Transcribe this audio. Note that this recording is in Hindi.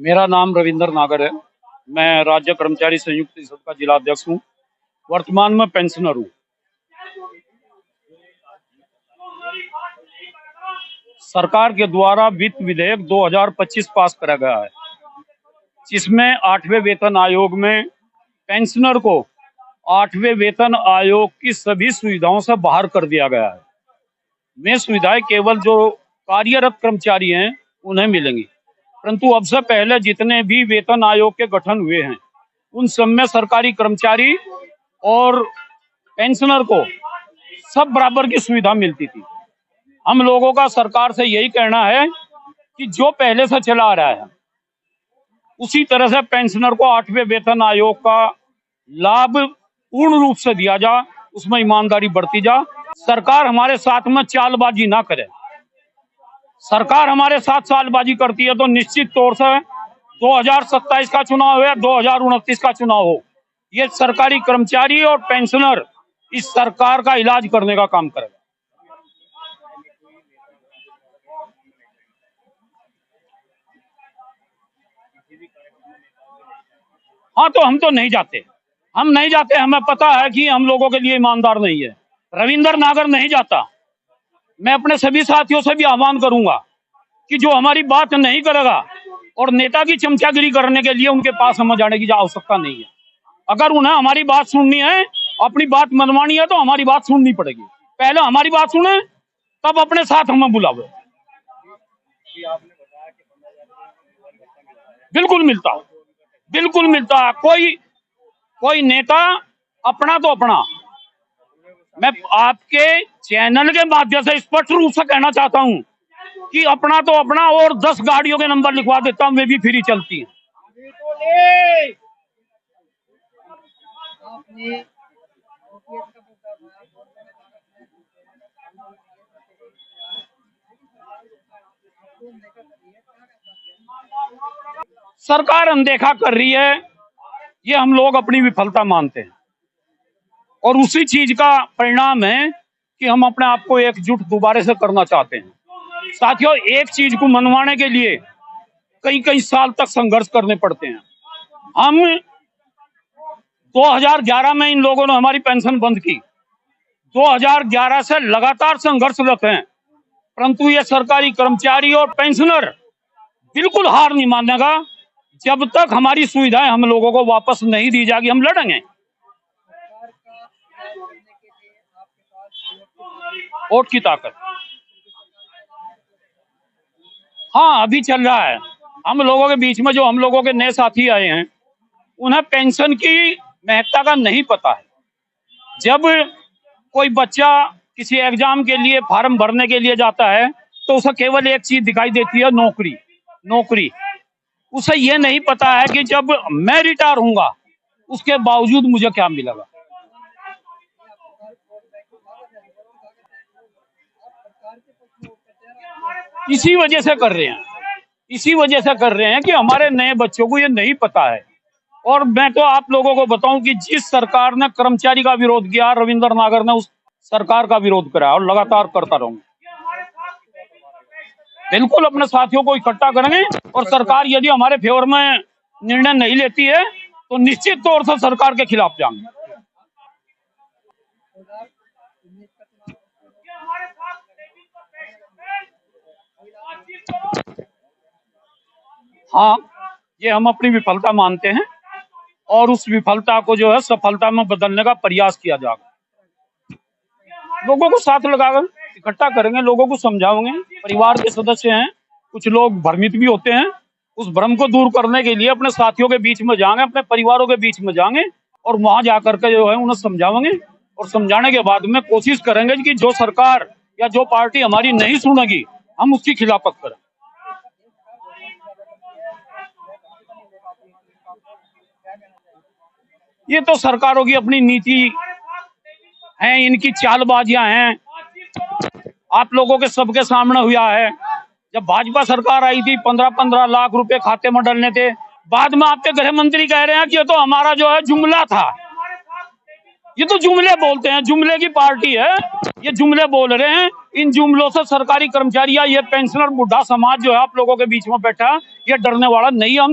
मेरा नाम रविंद्र नागर है। मैं राज्य कर्मचारी संयुक्त परिषद का जिला अध्यक्ष हूँ। वर्तमान में पेंशनर हूँ। सरकार के द्वारा वित्त विधेयक 2025 पास करा गया है, जिसमें 8वें वेतन आयोग में पेंशनर को 8वें वेतन आयोग की सभी सुविधाओं से बाहर कर दिया गया है। वे सुविधाएं केवल जो कार्यरत कर्मचारी हैं उन्हें मिलेंगी, परंतु अब से पहले जितने भी वेतन आयोग के गठन हुए हैं उन सब में सरकारी कर्मचारी और पेंशनर को सब बराबर की सुविधा मिलती थी। हम लोगों का सरकार से यही कहना है कि जो पहले से चला आ रहा है उसी तरह से पेंशनर को 8वें वेतन आयोग का लाभ पूर्ण रूप से दिया जा, उसमें ईमानदारी बरती जा। सरकार हमारे साथ में चालबाजी ना करे। सरकार हमारे साथ चालबाजी करती है तो निश्चित तौर से 2027 का चुनाव हो या 2029 का चुनाव हो, ये सरकारी कर्मचारी और पेंशनर इस सरकार का इलाज करने का काम करेगा। हाँ, तो हम तो नहीं जाते, हम नहीं जाते। हमें पता है कि हम लोगों के लिए ईमानदार नहीं है। रविंद्र नागर नहीं जाता। मैं अपने सभी साथियों से भी आह्वान करूंगा कि जो हमारी बात नहीं करेगा और नेता की चमचागिरी करने के लिए उनके पास हमें जाने की आवश्यकता नहीं है। अगर उन्हें हमारी बात सुननी है, अपनी बात मनवानी है, तो हमारी बात सुननी पड़ेगी। पहले हमारी बात सुने, तब अपने साथ हमें बुलावे। बिल्कुल मिलता, बिल्कुल मिलता। कोई नेता अपना तो अपना। मैं आपके चैनल के माध्यम से स्पष्ट रूप से कहना चाहता हूं कि अपना तो अपना, और 10 गाड़ियों के नंबर लिखवा देता हूं, वे भी फ्री चलती हैं। सरकार अनदेखा कर रही है, ये हम लोग अपनी विफलता मानते हैं और उसी चीज का परिणाम है कि हम अपने आप को एकजुट दोबारा से करना चाहते हैं। साथियों, एक चीज को मनवाने के लिए कई कई साल तक संघर्ष करने पड़ते हैं। हम 2011 में इन लोगों ने हमारी पेंशन बंद की। 2011 से लगातार संघर्षरत हैं, परंतु ये सरकारी कर्मचारी और पेंशनर बिल्कुल हार नहीं मानेगा। जब तक हमारी सुविधाएं हम लोगों को वापस नहीं दी जाएगी, हम लड़ेंगे। वोट की ताकत, हाँ, अभी चल रहा है। हम लोगों के बीच में जो हम लोगों के नए साथी आए हैं, उन्हें पेंशन की महत्ता का नहीं पता है। जब कोई बच्चा किसी एग्जाम के लिए फॉर्म भरने के लिए जाता है तो उसे केवल एक चीज दिखाई देती है, नौकरी। नौकरी, उसे ये नहीं पता है कि जब मैं रिटायर होऊंगा उसके बावजूद मुझे क्या मिलेगा। इसी वजह से कर रहे हैं, इसी वजह से कर रहे हैं कि हमारे नए बच्चों को ये नहीं पता है। और मैं तो आप लोगों को बताऊं कि जिस सरकार ने कर्मचारी का विरोध किया, रविंद्र नागर ने उस सरकार का विरोध करा और लगातार करता रहूंगा। बिल्कुल अपने साथियों को इकट्ठा करेंगे और सरकार यदि हमारे फेवर में निर्णय नहीं लेती है तो निश्चित तौर से सरकार के खिलाफ जाएंगे। हाँ, ये हम अपनी विफलता मानते हैं और उस विफलता को जो है सफलता में बदलने का प्रयास किया जाएगा। लोगों को साथ लगाकर इकट्ठा करेंगे, लोगों को समझाएंगे। परिवार के सदस्य हैं, कुछ लोग भ्रमित भी होते हैं। उस भ्रम को दूर करने के लिए अपने साथियों के बीच में जाएंगे, अपने परिवारों के बीच में जाएंगे और वहां जाकर के जो है उन्हें समझाएंगे। और समझाने के बाद में कोशिश करेंगे कि जो सरकार या जो पार्टी हमारी नहीं सुनेगी, हम उसकी खिलाफत करें। ये तो सरकारों की अपनी नीति है, इनकी चालबाजियां हैं। आप लोगों के सबके सामने हुआ है, जब भाजपा सरकार आई थी 15-15 लाख रुपए खाते में डलने थे। बाद में आपके गृह मंत्री कह रहे हैं कि ये तो हमारा जो है जुमला था। ये तो जुमले बोलते हैं, जुमले की पार्टी है, ये जुमले बोल रहे हैं। इन जुमलों से सरकारी कर्मचारी या ये पेंशनर बुढ़ा समाज जो है आप लोगों के बीच में बैठा, ये डरने वाला नहीं है। हम